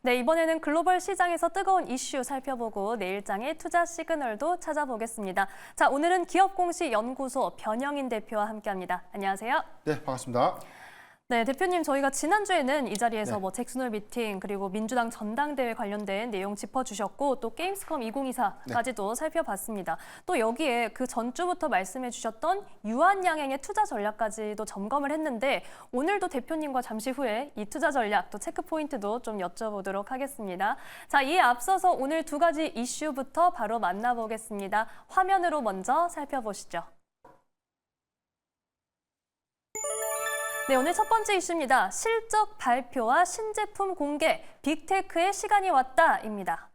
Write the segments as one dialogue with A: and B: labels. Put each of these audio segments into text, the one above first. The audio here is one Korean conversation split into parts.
A: 네, 이번에는 글로벌 시장에서 뜨거운 이슈 살펴보고 내일장의 투자 시그널도 찾아보겠습니다. 자, 오늘은 기업공시연구소 변영인 대표와 함께합니다. 안녕하세요.
B: 네, 반갑습니다.
A: 네, 대표님, 저희가 지난주에는 이 자리에서
B: 네.
A: 잭슨홀 미팅 그리고 민주당 전당대회 관련된 내용 짚어주셨고 또 게임스컴 2024까지도 살펴봤습니다. 또 여기에 그 전주부터 말씀해 주셨던 유한양행의 투자 전략까지도 점검을 했는데 오늘도 대표님과 잠시 후에 이 투자 전략 또 체크 포인트도 좀 여쭤보도록 하겠습니다. 자, 이에 앞서서 오늘 두 가지 이슈부터 바로 만나보겠습니다. 화면으로 먼저 살펴보시죠. 네, 오늘 첫 번째 이슈입니다. 실적 발표와 신제품 공개, 빅테크의 시간이 왔다입니다.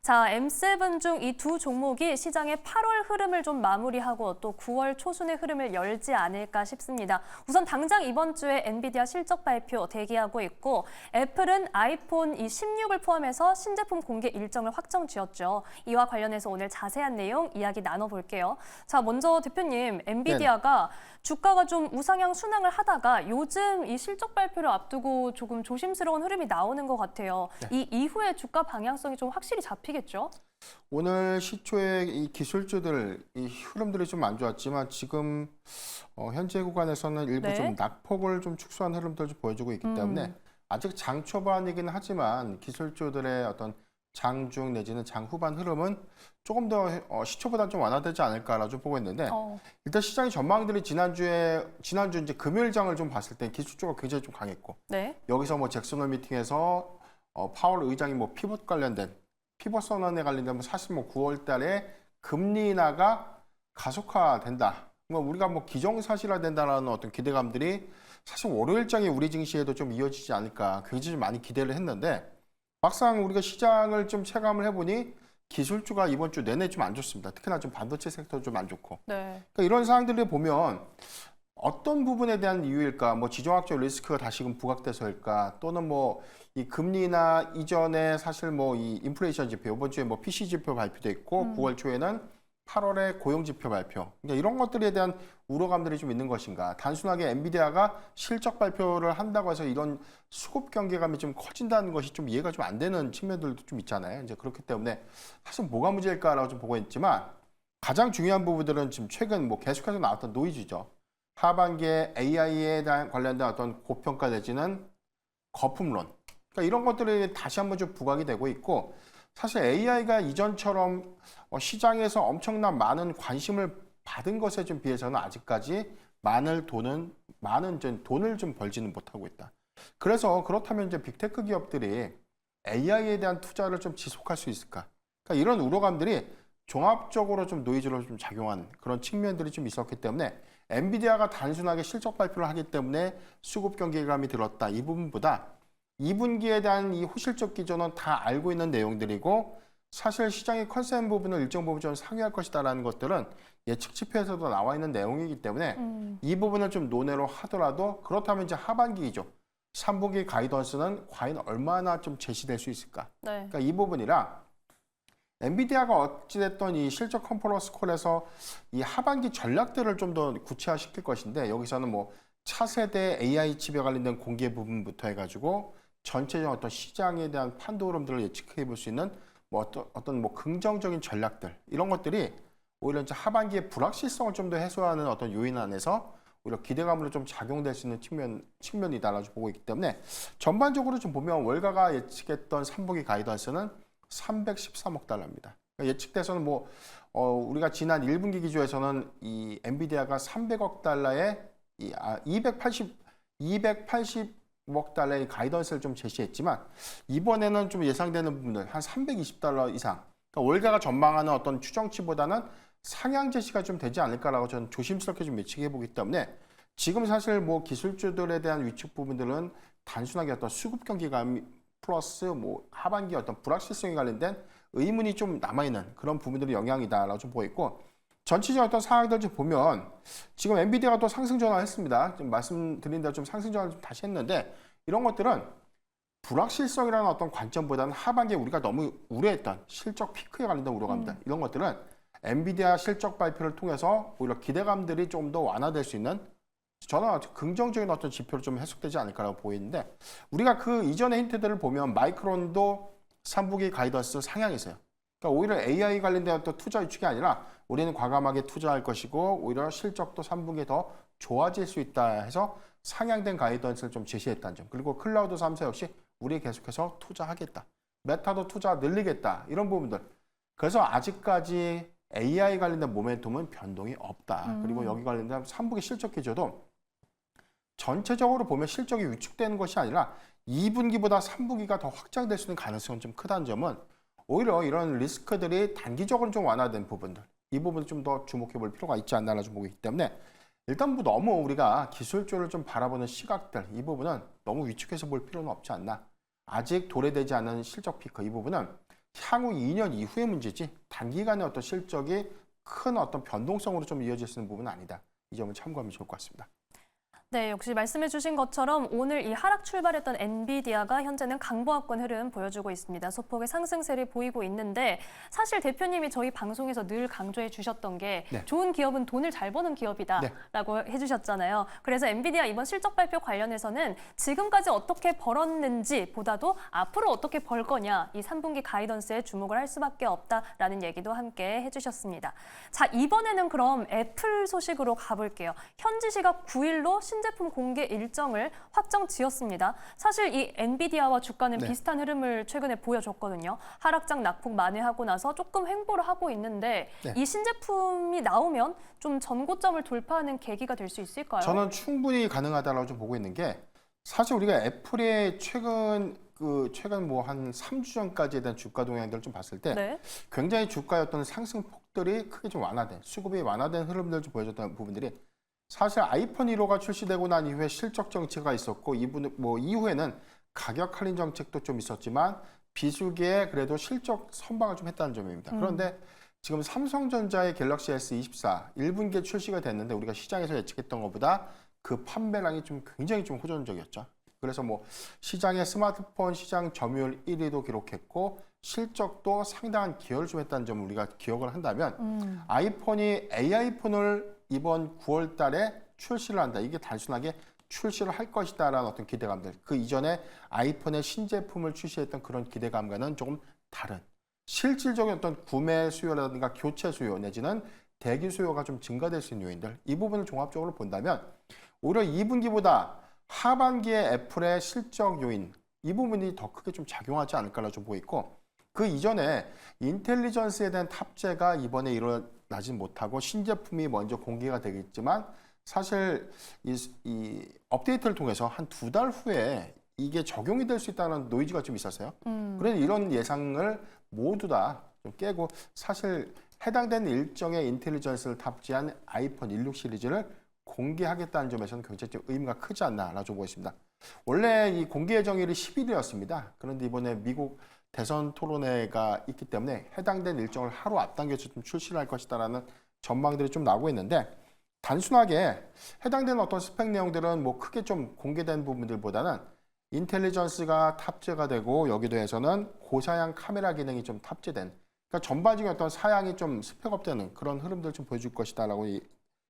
A: 자, M7 중 이 두 종목이 시장의 8월 흐름을 좀 마무리하고 또 9월 초순의 흐름을 열지 않을까 싶습니다. 우선 당장 이번 주에 엔비디아 실적 발표 대기하고 있고 애플은 아이폰 16을 포함해서 신제품 공개 일정을 확정 지었죠. 이와 관련해서 오늘 자세한 내용 이야기 나눠볼게요. 자, 먼저 대표님, 엔비디아가 주가가 좀 우상향 순항을 하다가 요즘 이 실적 발표를 앞두고 조금 조심스러운 흐름이 나오는 것 같아요. 이 이후에 주가 방향성이 좀 확실히 잡히겠죠?
B: 오늘 시초에 이 기술주들 이 흐름들이 좀 안 좋았지만 지금 현재 구간에서는 일부 좀 낙폭을 좀 축소한 흐름들 좀 보여주고 있기 때문에 아직 장 초반이긴 하지만 기술주들의 어떤 장중 내지는 장 후반 흐름은 조금 더 시초보다 좀 완화되지 않을까라고 좀 보고 있는데 일단 시장의 전망들이 지난주 이제 금요일장을 좀 봤을 때 기술주가 굉장히 좀 강했고 여기서 뭐 잭슨홀 미팅에서 파월 의장이 뭐 피벗 관련된 피벗 선언에 관련된 사실 뭐 9월 달에 금리 인하가 가속화된다. 우리가 뭐 기정사실화된다라는 어떤 기대감들이 사실 월요일장에 우리 증시에도 좀 이어지지 않을까 굉장히 많이 기대를 했는데 막상 우리가 시장을 좀 체감을 해보니 기술주가 이번 주 내내 좀 안 좋습니다. 특히나 좀 반도체 섹터도 좀 안 좋고. 그러니까 이런 상황들을 보면 어떤 부분에 대한 이유일까? 뭐 지정학적 리스크가 다시금 부각돼서일까? 또는 뭐 이 금리나 이전에 사실 뭐 이 인플레이션 지표 이번 주에 뭐 PC 지표 발표도 있고 9월 초에는 8월에 고용 지표 발표. 그러니까 이런 것들에 대한 우려감들이 좀 있는 것인가? 단순하게 엔비디아가 실적 발표를 한다고 해서 이런 수급 경계감이 좀 커진다는 것이 좀 이해가 좀 안 되는 측면들도 좀 있잖아요. 이제 그렇기 때문에 사실 뭐가 문제일까라고 좀 보고 있지만 가장 중요한 부분들은 지금 최근 뭐 계속해서 나왔던 노이즈죠. 하반기에 AI에 대한 관련된 어떤 고평가 내지는 거품론. 그러니까 이런 것들이 다시 한번 좀 부각이 되고 있고 사실 AI가 이전처럼 시장에서 엄청난 많은 관심을 받은 것에 좀 비해서는 아직까지 많은 돈을 좀 벌지는 못하고 있다. 그래서 그렇다면 이제 빅테크 기업들이 AI에 대한 투자를 좀 지속할 수 있을까? 그러니까 이런 우려감들이 종합적으로 좀 노이즈로 좀 작용한 그런 측면들이 좀 있었기 때문에 엔비디아가 단순하게 실적 발표를 하기 때문에 수급 경계감이 들었다. 이 부분보다 2분기에 대한 이 호실적 기조는 다 알고 있는 내용들이고 사실 시장의 컨센 부분을 일정 부분 좀 상회할 것이다라는 것들은 예측 지표에서도 나와 있는 내용이기 때문에 이 부분을 좀 논외로 하더라도 그렇다면 이제 하반기이죠. 3분기 가이던스는 과연 얼마나 좀 제시될 수 있을까? 그러니까 이 부분이라 엔비디아가 어찌됐던 이 실적 컨퍼런스 콜에서 이 하반기 전략들을 좀 더 구체화시킬 것인데 여기서는 뭐 차세대 AI 칩에 관련된 공개 부분부터 해가지고 전체적인 어떤 시장에 대한 판도 흐름들을 예측해 볼 수 있는 뭐 어떤 뭐 긍정적인 전략들 이런 것들이 오히려 이제 하반기의 불확실성을 좀 더 해소하는 어떤 요인 안에서 오히려 기대감으로 좀 작용될 수 있는 측면이다라고 보고 있기 때문에 전반적으로 좀 보면 월가가 예측했던 3분기 가이던스는 313억 달러입니다. 그러니까 예측돼서는 뭐 우리가 지난 1분기 기조에서는 이 엔비디아가 300억 달러에 280억 달러의 가이던스를 좀 제시했지만 이번에는 좀 예상되는 부분들 한 320달러 이상. 그러니까 월가가 전망하는 어떤 추정치보다는 상향 제시가 좀 되지 않을까라고 저는 조심스럽게 좀 예측해 보기 때문에 지금 사실 뭐 기술주들에 대한 위축 부분들은 단순하게 어떤 수급 경기감 플러스 뭐 하반기 어떤 불확실성에 관련된 의문이 좀 남아있는 그런 부분들이 영향이다라고 좀 보고 있고 전체적인 어떤 상황들 좀 보면 지금 엔비디아가 또 상승 전환했습니다. 좀 말씀드린 대로 좀 상승 전환을 좀 다시 했는데 이런 것들은 불확실성이라는 어떤 관점보다는 하반기에 우리가 너무 우려했던 실적 피크에 관련된 우려감들 이런 것들은 엔비디아 실적 발표를 통해서 오히려 기대감들이 좀 더 완화될 수 있는 저는 아주 긍정적인 어떤 지표로 좀 해석되지 않을까라고 보이는데 우리가 그 이전의 힌트들을 보면 마이크론도 3분기 가이던스 상향이세요. 그러니까 오히려 AI 관련된 어떤 투자 유축이 아니라 우리는 과감하게 투자할 것이고 오히려 실적도 3분기에 더 좋아질 수 있다 해서 상향된 가이던스를 좀 제시했다는 점. 그리고 클라우드 3사 역시 우리 계속해서 투자하겠다. 메타도 투자 늘리겠다. 이런 부분들. 그래서 아직까지 AI 관련된 모멘텀은 변동이 없다. 그리고 여기 관련된 3분기 실적 기조도 전체적으로 보면 실적이 위축되는 것이 아니라 2분기보다 3분기가 더 확장될 수 있는 가능성은 좀 크다는 점은 오히려 이런 리스크들이 단기적으로 좀 완화된 부분들, 이 부분을 좀 더 주목해 볼 필요가 있지 않나 좀 보기 때문에 일단 뭐 너무 우리가 기술주를 좀 바라보는 시각들, 이 부분은 너무 위축해서 볼 필요는 없지 않나. 아직 도래되지 않은 실적 피크, 이 부분은 향후 2년 이후의 문제지 단기간의 어떤 실적이 큰 어떤 변동성으로 좀 이어질 수 있는 부분은 아니다. 이 점을 참고하면 좋을 것 같습니다.
A: 네, 역시 말씀해 주신 것처럼 오늘 이 하락 출발했던 엔비디아가 현재는 강보합권 흐름 보여주고 있습니다. 소폭의 상승세를 보이고 있는데 사실 대표님이 저희 방송에서 늘 강조해 주셨던 게
B: 네.
A: 좋은 기업은 돈을 잘 버는 기업이다라고 해주셨잖아요. 그래서 엔비디아 이번 실적 발표 관련해서는 지금까지 어떻게 벌었는지 보다도 앞으로 어떻게 벌 거냐 이 3분기 가이던스에 주목을 할 수밖에 없다라는 얘기도 함께 해주셨습니다. 자, 이번에는 그럼 애플 소식으로 가볼게요. 현지 시각 9일로 신제품 공개 일정을 확정 지었습니다. 사실 이 엔비디아와 주가는
B: 네.
A: 비슷한 흐름을 최근에 보여줬거든요. 하락장 낙폭 만회하고 나서 조금 횡보를 하고 있는데
B: 네.
A: 이 신제품이 나오면 좀 전고점을 돌파하는 계기가 될 수 있을까요?
B: 저는 충분히 가능하다고 좀 보고 있는 게 사실 우리가 애플의 최근 뭐 한 3주 전까지에 대한 주가 동향들을 좀 봤을 때
A: 네.
B: 굉장히 주가의 어떤 상승폭들이 크게 좀 완화된, 수급이 완화된 흐름들을 좀 보여줬던 부분들이 사실 아이폰 1호가 출시되고 난 이후에 실적 정책가 있었고 이후에는 가격 할인 정책도 좀 있었지만 비수기에 그래도 실적 선방을 좀 했다는 점입니다. 그런데 지금 삼성전자의 갤럭시 S24 1분기에 출시가 됐는데 우리가 시장에서 예측했던 것보다 그 판매량이 좀 굉장히 좀 호전적이었죠. 그래서 뭐 시장의 스마트폰 시장 점유율 1위도 기록했고 실적도 상당한 기여를 좀 했다는 점을 우리가 기억을 한다면 아이폰이 AI폰을 이번 9월 달에 출시를 한다. 이게 단순하게 출시를 할 것이다라는 어떤 기대감들. 그 이전에 아이폰의 신제품을 출시했던 그런 기대감과는 조금 다른 실질적인 어떤 구매 수요라든가 교체 수요 내지는 대기 수요가 좀 증가될 수 있는 요인들. 이 부분을 종합적으로 본다면 오히려 2분기보다 하반기에 애플의 실적 요인 이 부분이 더 크게 좀 작용하지 않을까라 좀 보이고 그 이전에 인텔리전스에 대한 탑재가 이번에 일어나지 못하고 신제품이 먼저 공개가 되겠지만 사실 이 업데이트를 통해서 한 2달 후에 이게 적용이 될 수 있다는 노이즈가 좀 있었어요. 그래서 이런 예상을 모두 다 좀 깨고 사실 해당되는 일정의 인텔리전스를 탑재한 아이폰 16 시리즈를 공개하겠다는 점에서는 굉장히 좀 의미가 크지 않나라고 보고 있습니다. 원래 이 공개 예정일이 10일이었습니다. 그런데 이번에 미국 대선 토론회가 있기 때문에 해당된 일정을 하루 앞당겨서 좀 출시를 할 것이다라는 전망들이 좀 나오고 있는데 단순하게 해당되는 어떤 스펙 내용들은 뭐 크게 좀 공개된 부분들보다는 인텔리전스가 탑재가 되고 여기도 해서는 고사양 카메라 기능이 좀 탑재된 그러니까 전반적인 어떤 사양이 좀 스펙업되는 그런 흐름들을 좀 보여줄 것이다라고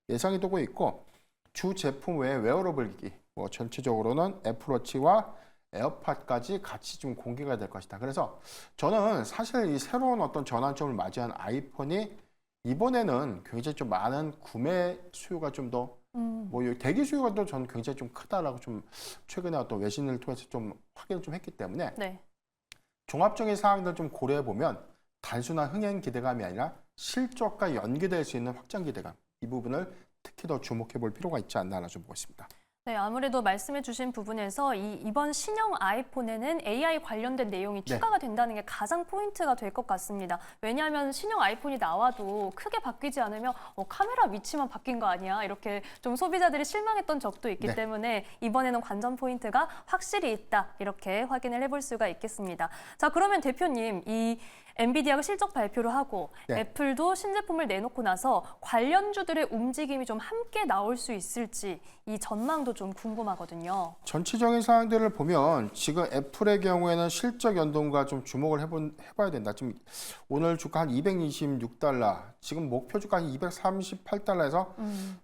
B: 예상이 되고 있고 주 제품 외에 웨어러블 기기 뭐 전체적으로는 애플워치와 에어팟까지 같이 좀 공개가 될 것이다. 그래서 저는 사실 이 새로운 어떤 전환점을 맞이한 아이폰이 이번에는 굉장히 좀 많은 구매 수요가 좀 더 뭐 대기 수요가 또 저는 굉장히 좀 크다라고 좀 최근에 어떤 외신을 통해서 좀 확인을 좀 했기 때문에
A: 네.
B: 종합적인 사항들 좀 고려해 보면 단순한 흥행 기대감이 아니라 실적과 연계될 수 있는 확장 기대감 이 부분을 특히 더 주목해 볼 필요가 있지 않나 좀 보고 있습니다.
A: 네, 아무래도 말씀해 주신 부분에서 이번 신형 아이폰에는 AI 관련된 내용이
B: 네.
A: 추가가 된다는 게 가장 포인트가 될 것 같습니다. 왜냐하면 신형 아이폰이 나와도 크게 바뀌지 않으면 카메라 위치만 바뀐 거 아니야? 이렇게 좀 소비자들이 실망했던 적도 있기
B: 네.
A: 때문에 이번에는 관전 포인트가 확실히 있다. 이렇게 확인을 해볼 수가 있겠습니다. 자, 그러면 대표님, 이 엔비디아가 실적 발표를 하고
B: 네.
A: 애플도 신제품을 내놓고 나서 관련주들의 움직임이 좀 함께 나올 수 있을지 이 전망도 이것도 좀 궁금하거든요.
B: 전체적인 사항들을 보면 지금 애플의 경우에는 실적 연동과 좀 주목을 해봐야 된다. 지금 오늘 주가 한 226달러, 지금 목표 주가 한 238달러에서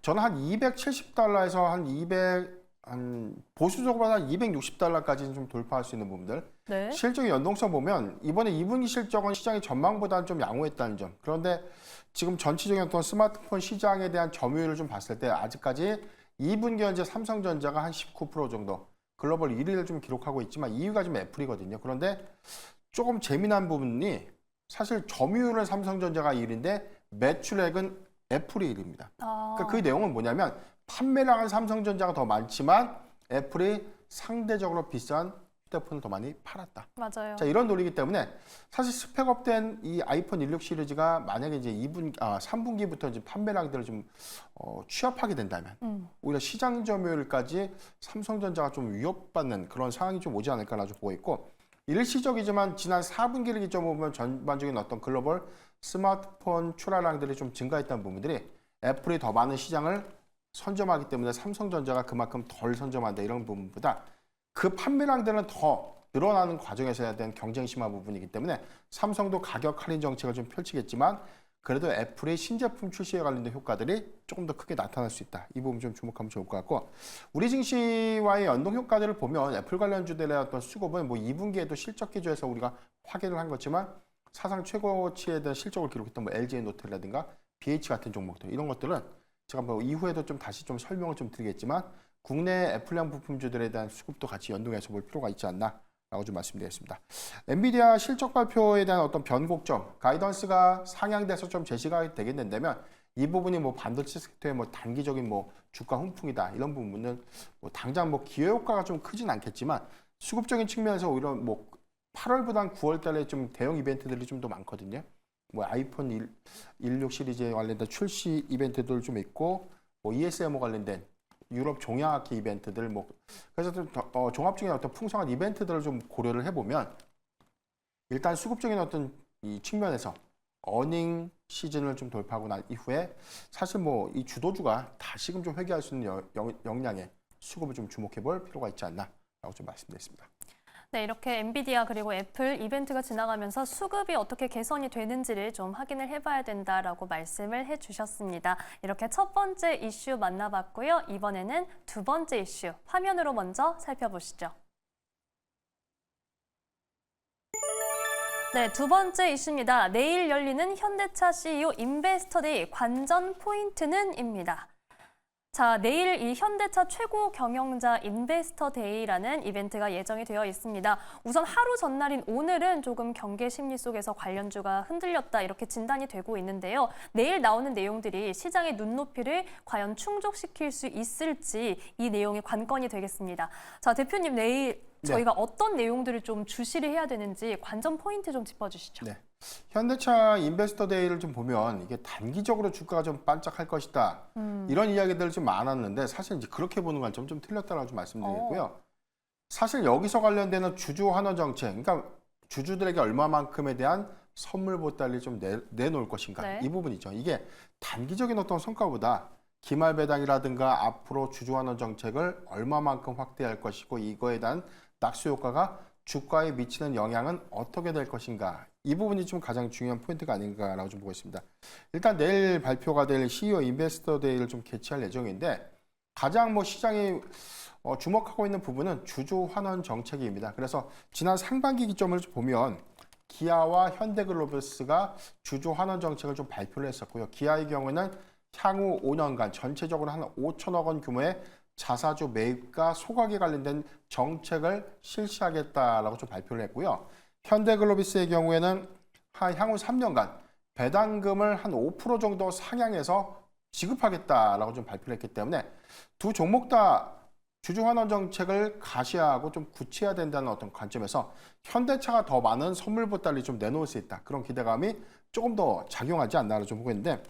B: 저는 한 270달러에서 한 보수적으로 한 260달러까지는 좀 돌파할 수 있는 부분들.
A: 네.
B: 실적의 연동성 보면 이번에 2분기 실적은 시장의 전망보다는 좀 양호했다는 점. 그런데 지금 전체적인 어떤 스마트폰 시장에 대한 점유율을 좀 봤을 때 아직까지 2분기 현재 삼성전자가 한 19% 정도 글로벌 1위를 좀 기록하고 있지만 2위가 좀 애플이거든요. 그런데 조금 재미난 부분이 사실 점유율은 삼성전자가 1위인데 매출액은 애플이 1위입니다. 그러니까 그 내용은 뭐냐면 판매량은 삼성전자가 더 많지만 애플이 상대적으로 비싼 휴대폰을 더 많이 팔았다.
A: 맞아요.
B: 자, 이런 논리이기 때문에 사실 스펙업된 이 아이폰 16 시리즈가 만약에 이제 3분기부터 이제 판매량들을 좀 취합하게 된다면 오히려 시장 점유율까지 삼성전자가 좀 위협받는 그런 상황이 좀 오지 않을까라 좀 보고 있고 일시적이지만 지난 4분기를 기점으로 보면 전반적인 어떤 글로벌 스마트폰 출하량들이 좀 증가했다는 부분들이 애플이 더 많은 시장을 선점하기 때문에 삼성전자가 그만큼 덜 선점한다 이런 부분보다 그 판매량들은 더 늘어나는 과정에서 대한 경쟁 심화 부분이기 때문에 삼성도 가격 할인 정책을 좀 펼치겠지만 그래도 애플의 신제품 출시에 관련된 효과들이 조금 더 크게 나타날 수 있다. 이 부분 좀 주목하면 좋을 것 같고 우리 증시와의 연동 효과들을 보면 애플 관련주들의 어떤 수급은 뭐 2분기에도 실적 기조에서 우리가 확인을 한 거지만 사상 최고치에 대한 실적을 기록했던 뭐 LG에너텔이라든가 BH 같은 종목들 이런 것들은 제가 뭐 이후에도 좀 다시 좀 설명을 좀 드리겠지만 국내 애플형 부품주들에 대한 수급도 같이 연동해서 볼 필요가 있지 않나라고 좀 말씀드리겠습니다. 엔비디아 실적 발표에 대한 어떤 변곡점, 가이던스가 상향돼서 좀 제시가 되겠는데면 이 부분이 뭐 반도체 섹터의 뭐 단기적인 뭐 주가 훈풍이다 이런 부분은 뭐 당장 뭐 기회 효과가 좀 크진 않겠지만 수급적인 측면에서 오히려 뭐 8월보단 9월 달에 좀 대형 이벤트들이 좀 더 많거든요. 뭐 아이폰 16 시리즈에 관련된 출시 이벤트들 좀 있고 뭐 ESMO 관련된 유럽 종양악기 이벤트들 뭐 그래서 좀 종합적인 어떤 풍성한 이벤트들을 좀 고려를 해보면 일단 수급적인 어떤 이 측면에서 어닝 시즌을 좀 돌파하고 난 이후에 사실 뭐 이 주도주가 다시금 좀 회귀할 수 있는 역량에 수급을 좀 주목해 볼 필요가 있지 않나라고 좀 말씀드렸습니다.
A: 네, 이렇게 엔비디아 그리고 애플 이벤트가 지나가면서 수급이 어떻게 개선이 되는지를 좀 확인을 해봐야 된다라고 말씀을 해주셨습니다. 이렇게 첫 번째 이슈 만나봤고요. 이번에는 두 번째 이슈 화면으로 먼저 살펴보시죠. 네, 두 번째 이슈입니다. 내일 열리는 현대차 CEO 인베스터데이 관전 포인트는입니다. 자, 내일 이 현대차 최고 경영자 인베스터 데이라는 이벤트가 예정이 되어 있습니다. 우선 하루 전날인 오늘은 조금 경계 심리 속에서 관련주가 흔들렸다 이렇게 진단이 되고 있는데요. 내일 나오는 내용들이 시장의 눈높이를 과연 충족시킬 수 있을지 이 내용이 관건이 되겠습니다. 자, 대표님 내일 저희가 어떤 내용들을 좀 주시를 해야 되는지 관전 포인트 좀 짚어주시죠.
B: 네. 현대차 인베스터 데이를 좀 보면 이게 단기적으로 주가가 좀 반짝할 것이다. 이런 이야기들 좀 많았는데 사실 이제 그렇게 보는 관점 좀 틀렸다라고 좀 말씀드리고요. 사실 여기서 관련되는 주주 환원 정책, 그러니까 주주들에게 얼마만큼에 대한 선물 보따리를 좀 내놓을 것인가.
A: 네.
B: 이 부분이죠. 이게 단기적인 어떤 성과보다 기말 배당이라든가 앞으로 주주 환원 정책을 얼마만큼 확대할 것이고 이거에 대한 낙수 효과가 주가에 미치는 영향은 어떻게 될 것인가. 이 부분이 좀 가장 중요한 포인트가 아닌가라고 좀 보고 있습니다. 일단 내일 발표가 될 CEO 인베스터 데이를 좀 개최할 예정인데 가장 뭐 시장이 주목하고 있는 부분은 주주 환원 정책입니다. 그래서 지난 상반기 기점을 보면 기아와 현대글로비스가 주주 환원 정책을 좀 발표를 했었고요. 기아의 경우는 향후 5년간 전체적으로 한 5천억 원 규모의 자사주 매입과 소각에 관련된 정책을 실시하겠다라고 좀 발표를 했고요. 현대글로비스의 경우에는 향후 3년간 배당금을 한 5% 정도 상향해서 지급하겠다라고 좀 발표를 했기 때문에 두 종목 다 주주 환원 정책을 가시화하고 좀 구체화해야 된다는 어떤 관점에서 현대차가 더 많은 선물 보따리 좀 내놓을 수 있다. 그런 기대감이 조금 더 작용하지 않나를 좀 보고 있는데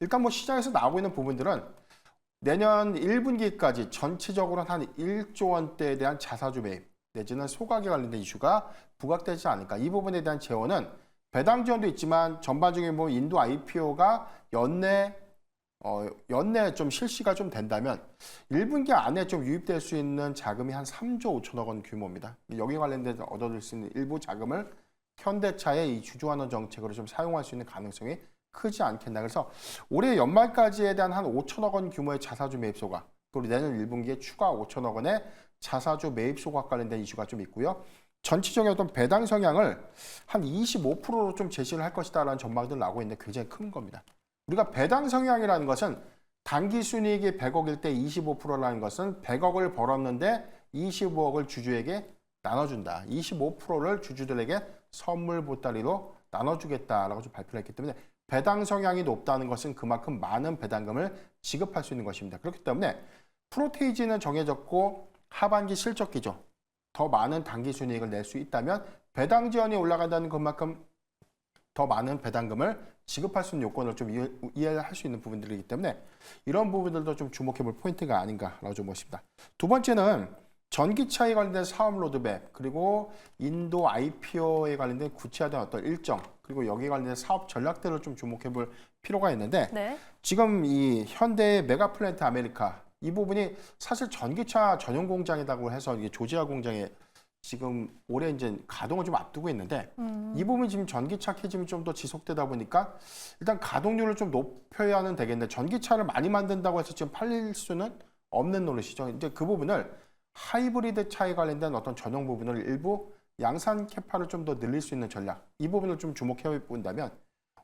B: 일단 뭐 시장에서 나오고 있는 부분들은 내년 1분기까지 전체적으로 한 1조 원대에 대한 자사주 매입 내지는 소각에 관련된 이슈가 부각되지 않을까. 이 부분에 대한 재원은 배당 지원도 있지만 전반적인 뭐 인도 IPO가 연내 연내 좀 실시가 좀 된다면 1분기 안에 좀 유입될 수 있는 자금이 한 3조 5천억 원 규모입니다. 여기 관련돼서 얻어들 수 있는 일부 자금을 현대차의 이 주주환원 정책으로 좀 사용할 수 있는 가능성이 크지 않겠나. 그래서 올해 연말까지에 대한 한 5천억 원 규모의 자사주 매입소가, 그리고 내년 1분기에 추가 5천억 원의 자사주 매입소가 관련된 이슈가 좀 있고요. 전체적인 어떤 배당 성향을 한 25%로 좀 제시를 할 것이다라는 전망들 나오고 있는데 굉장히 큰 겁니다. 우리가 배당 성향이라는 것은 단기 순이익이 100억일 때 25%라는 것은 100억을 벌었는데 25억을 주주에게 나눠준다. 25%를 주주들에게 선물 보따리로 나눠주겠다라고 좀 발표를 했기 때문에 배당 성향이 높다는 것은 그만큼 많은 배당금을 지급할 수 있는 것입니다. 그렇기 때문에 프로테이지는 정해졌고 하반기 실적 기조, 더 많은 단기 순이익을 낼 수 있다면 배당 지원이 올라간다는 것만큼 더 많은 배당금을 지급할 수 있는 요건을 좀 이해할 수 있는 부분들이기 때문에 이런 부분들도 좀 주목해 볼 포인트가 아닌가라고 좀 보십니다. 두 번째는 전기차에 관련된 사업 로드맵, 그리고 인도 IPO에 관련된 구체화된 어떤 일정, 그리고 여기에 관련된 사업 전략들을 좀 주목해 볼 필요가 있는데
A: 네.
B: 지금 이 현대의 메가플랜트 아메리카 이 부분이 사실 전기차 전용 공장이라고 해서 이게 조지아 공장에 지금 올해 이제 가동을 좀 앞두고 있는데 이 부분이 지금 전기차 캐즘이 좀 더 지속되다 보니까 일단 가동률을 좀 높여야 하는 되겠는데 전기차를 많이 만든다고 해서 지금 팔릴 수는 없는 노릇이죠. 이제 그 부분을 하이브리드 차에 관련된 어떤 전용 부분을 일부 양산 캐파를 좀 더 늘릴 수 있는 전략, 이 부분을 좀 주목해 본다면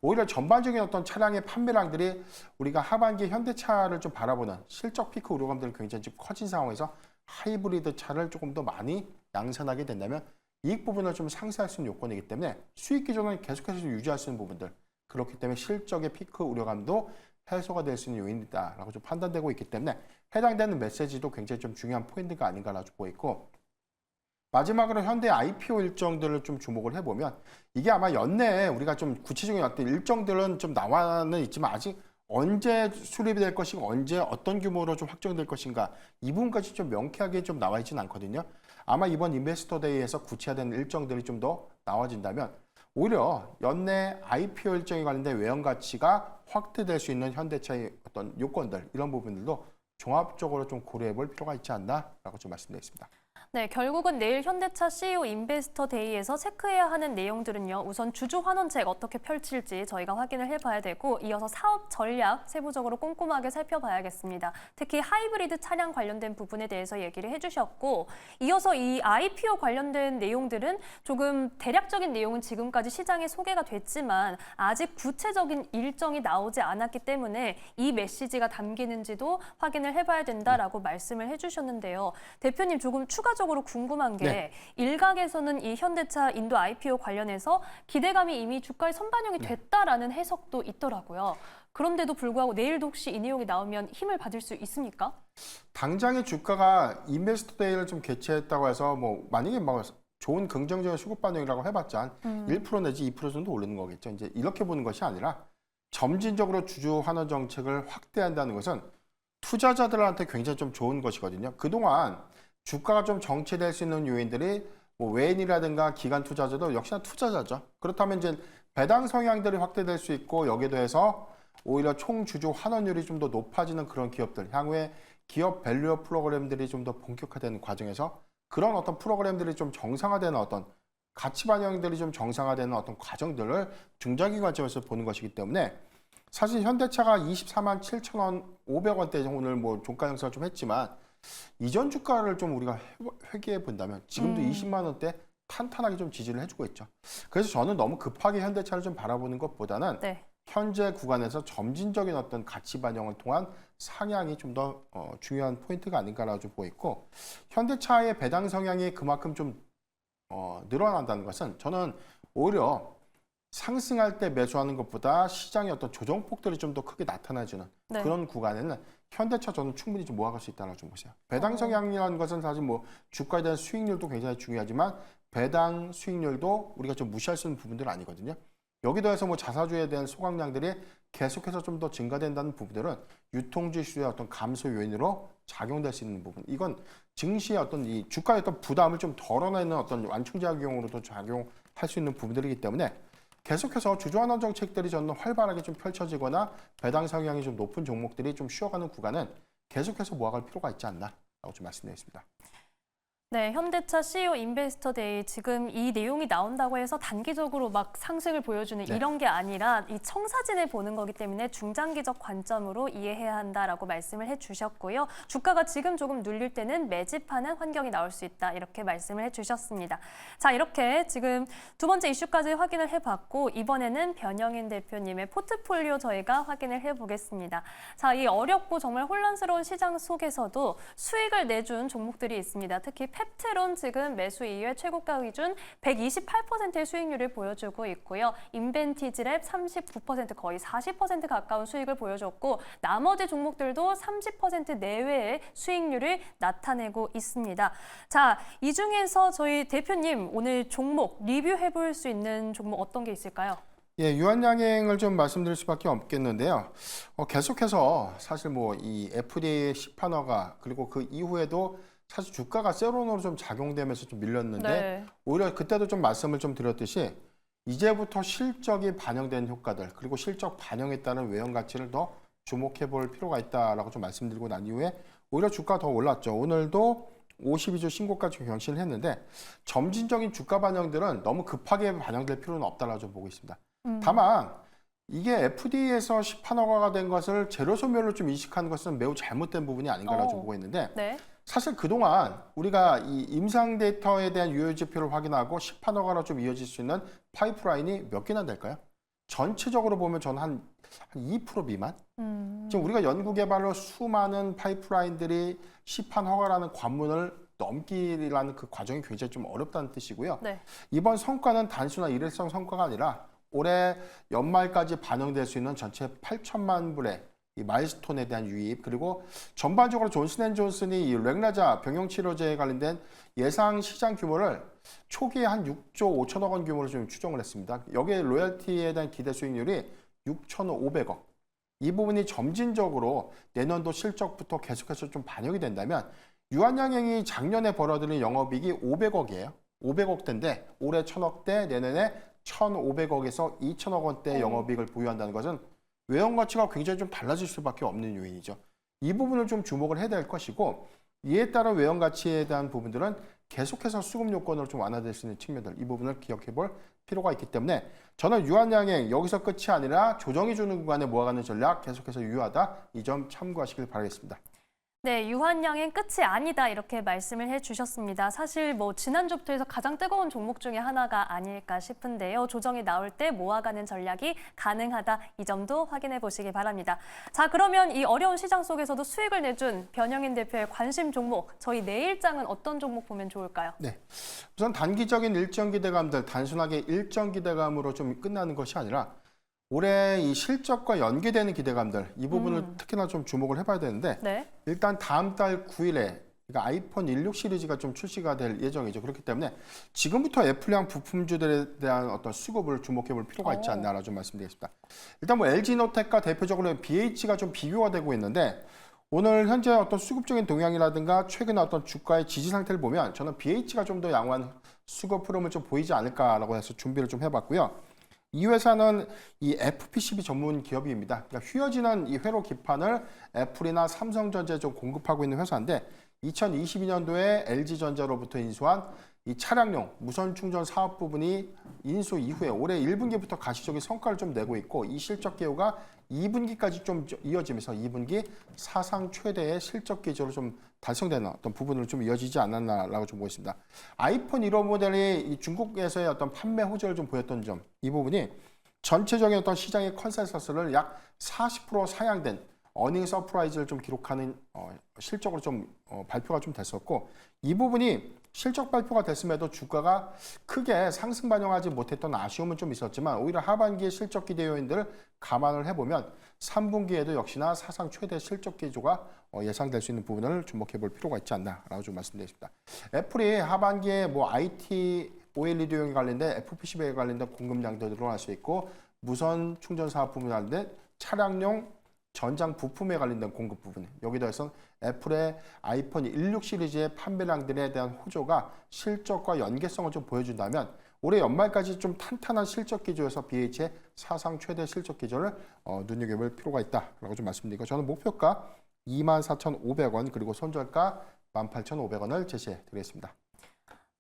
B: 오히려 전반적인 어떤 차량의 판매량들이 우리가 하반기 현대차를 좀 바라보는 실적 피크 우려감들이 굉장히 좀 커진 상황에서 하이브리드 차를 조금 더 많이 양산하게 된다면 이익 부분을 좀 상쇄할 수 있는 요건이기 때문에 수익 기조는 계속해서 유지할 수 있는 부분들, 그렇기 때문에 실적의 피크 우려감도 해소가 될 수 있는 요인이다라고 좀 판단되고 있기 때문에 해당되는 메시지도 굉장히 좀 중요한 포인트가 아닌가라고 보이고, 마지막으로 현대 IPO 일정들을 좀 주목을 해보면 이게 아마 연내에 우리가 좀 구체적인 어떤 일정들은 좀 나와는 있지만 아직 언제 수립이 될 것이고 언제 어떤 규모로 좀 확정될 것인가 이 부분까지 좀 명쾌하게 좀 나와 있지는 않거든요. 아마 이번 인베스터 데이에서 구체화된 일정들이 좀 더 나와진다면 오히려 연내 IPO 일정에 관련된 외형 가치가 확대될 수 있는 현대차의 어떤 요건들, 이런 부분들도 종합적으로 좀 고려해 볼 필요가 있지 않나라고 좀 말씀드리겠습니다.
A: 네, 결국은 내일 현대차 CEO 인베스터 데이에서 체크해야 하는 내용들은요. 우선 주주 환원책 어떻게 펼칠지 저희가 확인을 해봐야 되고, 이어서 사업 전략 세부적으로 꼼꼼하게 살펴봐야겠습니다. 특히 하이브리드 차량 관련된 부분에 대해서 얘기를 해주셨고, 이어서 이 IPO 관련된 내용들은 조금 대략적인 내용은 지금까지 시장에 소개가 됐지만 아직 구체적인 일정이 나오지 않았기 때문에 이 메시지가 담기는지도 확인을 해봐야 된다라고 말씀을 해주셨는데요. 대표님, 조금 추가적으로 궁금한 게
B: 네.
A: 일각에서는 이 현대차 인도 IPO 관련해서 기대감이 이미 주가에 선반영이 됐다라는 해석도 있더라고요. 그런데도 불구하고 내일도 혹시 이 내용이 나오면 힘을 받을 수 있습니까?
B: 당장의 주가가 인베스터 데이를 좀 개최했다고 해서 뭐 만약에 뭐 좋은 긍정적인 수급 반응이라고 해봤자 한 1% 내지 2% 정도 오르는 거겠죠. 이제 이렇게 보는 것이 아니라 점진적으로 주주 환원 정책을 확대한다는 것은 투자자들한테 굉장히 좀 좋은 것이거든요. 그동안 주가가 좀 정체될 수 있는 요인들이 뭐 외인이라든가 기관 투자자도 역시나 투자자죠. 그렇다면 이제 배당 성향들이 확대될 수 있고, 여기에 더해서 오히려 총 주주 환원율이 좀 더 높아지는 그런 기업들, 향후에 기업 밸류업 프로그램들이 좀 더 본격화되는 과정에서 그런 어떤 프로그램들이 좀 정상화되는 어떤 가치 반영들이 좀 정상화되는 어떤 과정들을 중장기 관점에서 보는 것이기 때문에 사실 현대차가 24만 7천 500원대 오늘 뭐 종가 형성을 좀 했지만 이전 주가를 좀 우리가 회귀해 본다면 지금도 20만 원대 탄탄하게 좀 지지를 해주고 있죠. 그래서 저는 너무 급하게 현대차를 좀 바라보는 것보다는
A: 네.
B: 현재 구간에서 점진적인 어떤 가치 반영을 통한 상향이 좀 더 중요한 포인트가 아닌가라고 좀 보이고, 현대차의 배당 성향이 그만큼 좀 늘어난다는 것은 저는 오히려 상승할 때 매수하는 것보다 시장의 어떤 조정폭들이 좀 더 크게 나타나주는
A: 네.
B: 그런 구간에는 현대차 저는 충분히 좀 모아갈 수 있다고 좀 보세요. 배당 성향이라는 것은 사실 뭐 주가에 대한 수익률도 굉장히 중요하지만 배당 수익률도 우리가 좀 무시할 수 있는 부분들은 아니거든요. 여기 더해서 뭐 자사주에 대한 소각량들이 계속해서 좀 더 증가된다는 부분들은 유통지수의 어떤 감소 요인으로 작용될 수 있는 부분. 이건 증시의 어떤 이 주가의 어떤 부담을 좀 덜어내는 어떤 완충작용으로도 작용할 수 있는 부분들이기 때문에 계속해서 주주환원 정책들이 저는 활발하게 좀 펼쳐지거나 배당 성향이 좀 높은 종목들이 좀 쉬어가는 구간은 계속해서 모아갈 필요가 있지 않나라고 좀 말씀드리겠습니다.
A: 네, 현대차 CEO 인베스터 데이 지금 이 내용이 나온다고 해서 단기적으로 막 상승을 보여주는
B: 네.
A: 이런 게 아니라 이 청사진을 보는 거기 때문에 중장기적 관점으로 이해해야 한다라고 말씀을 해주셨고요. 주가가 지금 조금 눌릴 때는 매집하는 환경이 나올 수 있다 이렇게 말씀을 해주셨습니다. 자, 이렇게 지금 두 번째 이슈까지 확인을 해봤고 이번에는 변영인 대표님의 포트폴리오 저희가 확인을 해보겠습니다. 자, 이 어렵고 정말 혼란스러운 시장 속에서도 수익을 내준 종목들이 있습니다. 특히 펩트론 지금 매수 이후에 최고가 기준 128%의 수익률을 보여주고 있고요. 인벤티지랩 39% 거의 40% 가까운 수익을 보여줬고 나머지 종목들도 30% 내외의 수익률을 나타내고 있습니다. 자, 이 중에서 저희 대표님 오늘 종목 리뷰해볼 수 있는 종목 어떤 게 있을까요?
B: 예, 유한양행을 좀 말씀드릴 수밖에 없겠는데요. 계속해서 사실 뭐 이 FDA 시판화가 그리고 그 이후에도 사실 주가가 세론으로 좀 작용되면서 좀 밀렸는데
A: 네.
B: 오히려 그때도 좀 말씀을 좀 드렸듯이 이제부터 실적이 반영된 효과들 그리고 실적 반영에 따른 외형 가치를 더 주목해 볼 필요가 있다라고 좀 말씀드리고 난 이후에 오히려 주가가 더 올랐죠. 오늘도 52주 신고가치 경신을 했는데 점진적인 주가 반영들은 너무 급하게 반영될 필요는 없다라고 좀 보고 있습니다. 다만 이게 FDA에서 시판 허가가 된 것을 재료 소멸로 좀 인식하는 것은 매우 잘못된 부분이 아닌가라고 좀 보고 있는데
A: 네.
B: 사실 그동안 우리가 이 임상 데이터에 대한 유효 지표를 확인하고 시판 허가로 좀 이어질 수 있는 파이프라인이 몇 개나 될까요? 전체적으로 보면 저는 한 2% 미만? 지금 우리가 연구 개발로 수많은 파이프라인들이 시판 허가라는 관문을 넘기라는 그 과정이 굉장히 좀 어렵다는 뜻이고요.
A: 네.
B: 이번 성과는 단순한 일회성 성과가 아니라 올해 연말까지 반영될 수 있는 전체 8천만 불의 이 마일스톤에 대한 유입 그리고 전반적으로 존슨앤존슨이 이 렉나자 병용치료제에 관련된 예상 시장 규모를 초기에 한 6조 5천억 원 규모로 좀 추정을 했습니다. 여기에 로열티에 대한 기대 수익률이 6,500억. 이 부분이 점진적으로 내년도 실적부터 계속해서 좀 반영이 된다면 유한양행이 작년에 벌어들인 영업이익이 500억이에요. 500억대인데 올해 1,000억대, 내년에 1,500억에서 2,000억 원대 영업이익을 보유한다는 것은 외형 가치가 굉장히 좀 달라질 수밖에 없는 요인이죠. 이 부분을 좀 주목을 해야 될 것이고 이에 따른 외형 가치에 대한 부분들은 계속해서 수급 요건으로 좀 완화될 수 있는 측면들 이 부분을 기억해 볼 필요가 있기 때문에 저는 유한양행 여기서 끝이 아니라 조정이 주는 구간에 모아가는 전략 계속해서 유효하다. 이 점 참고하시길 바라겠습니다.
A: 네, 유한양행 끝이 아니다 이렇게 말씀을 해주셨습니다. 사실 뭐 지난주부터 해서 가장 뜨거운 종목 중에 하나가 아닐까 싶은데요. 조정이 나올 때 모아가는 전략이 가능하다 이 점도 확인해 보시기 바랍니다. 자, 그러면 이 어려운 시장 속에서도 수익을 내준 변영인 대표의 관심 종목 저희 내일장은 어떤 종목 보면 좋을까요?
B: 네, 우선 단기적인 일정 기대감들 단순하게 일정 기대감으로 좀 끝나는 것이 아니라 올해 이 실적과 연계되는 기대감들 이 부분을 특히나 좀 주목을 해봐야 되는데
A: 네.
B: 일단 다음 달 9일에 그러니까 아이폰 16 시리즈가 좀 출시가 될 예정이죠. 그렇기 때문에 지금부터 애플향 부품주들에 대한 어떤 수급을 주목해 볼 필요가 있지 않나라고 좀 말씀드리겠습니다. 일단 뭐 LG노텍과 대표적으로 BH가 좀 비교가 되고 있는데 오늘 현재 어떤 수급적인 동향이라든가 최근에 어떤 주가의 지지 상태를 보면 저는 BH가 좀 더 양호한 수급 흐름을 좀 보이지 않을까라고 해서 준비를 좀 해봤고요. 이 회사는 이 FPCB 전문 기업입니다. 그러니까 휘어지는 이 회로 기판을 애플이나 삼성전자에 좀 공급하고 있는 회사인데 2022년도에 LG전자로부터 인수한 이 차량용 무선 충전 사업 부분이 인수 이후에 올해 1분기부터 가시적인 성과를 좀 내고 있고 이 실적 기조가 2분기까지 좀 이어지면서 2분기 사상 최대의 실적 기조로 좀 달성되는 어떤 부분으로 좀 이어지지 않았나라고 좀 보겠습니다. 아이폰 1호 모델이 이 중국에서의 어떤 판매 호재를 좀 보였던 점, 이 부분이 전체적인 어떤 시장의 컨센서스를 약 40% 상향된 어닝 서프라이즈를 좀 기록하는 실적으로 좀 발표가 좀 됐었고 이 부분이 실적 발표가 됐음에도 주가가 크게 상승 반영하지 못했던 아쉬움은 좀 있었지만 오히려 하반기의 실적 기대 요인들을 감안을 해보면 3분기에도 역시나 사상 최대 실적 기조가 예상될 수 있는 부분을 주목해 볼 필요가 있지 않나라고 좀 말씀드리겠습니다. 애플이 하반기에 뭐 IT, OLED용에 관련된 FPCB에 관련된 공급량도 늘어날 수 있고 무선 충전 사업 부분에 관련된 차량용 전장 부품에 관련된 공급 부분 여기다 해서 애플의 아이폰 16 시리즈의 판매량들에 대한 호조가 실적과 연계성을 좀 보여준다면 올해 연말까지 좀 탄탄한 실적 기조에서 BH의 사상 최대 실적 기조를 눈여겨볼 필요가 있다라고 좀 말씀드리고 저는 목표가 24,500원 그리고 손절가 18,500원을 제시해 드리겠습니다.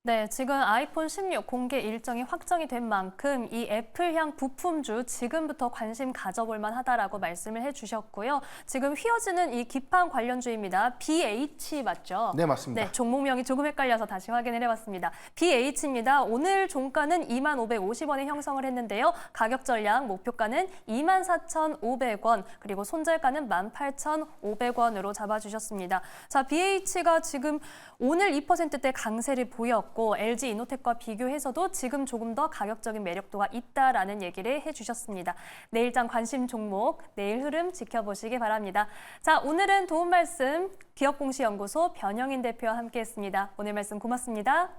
A: 네, 지금 아이폰 16 공개 일정이 확정이 된 만큼 이 애플향 부품주 지금부터 관심 가져볼 만하다라고 말씀을 해주셨고요. 지금 휘어지는 이 기판 관련주입니다. BH 맞죠?
B: 네, 맞습니다.
A: 네, 종목명이 조금 헷갈려서 다시 확인을 해봤습니다. BH입니다. 오늘 종가는 24,550원에 형성을 했는데요. 가격 전략 목표가는 24,500원 그리고 손절가는 18,500원으로 잡아주셨습니다. 자, BH가 지금 오늘 2%대 강세를 보였고 LG 이노텍과 비교해서도 지금 조금 더 가격적인 매력도가 있다라는 얘기를 해주셨습니다. 내일장 관심 종목, 내일 흐름 지켜보시기 바랍니다. 자, 오늘은 도움 말씀 기업공시연구소 변영인 대표와 함께했습니다. 오늘 말씀 고맙습니다.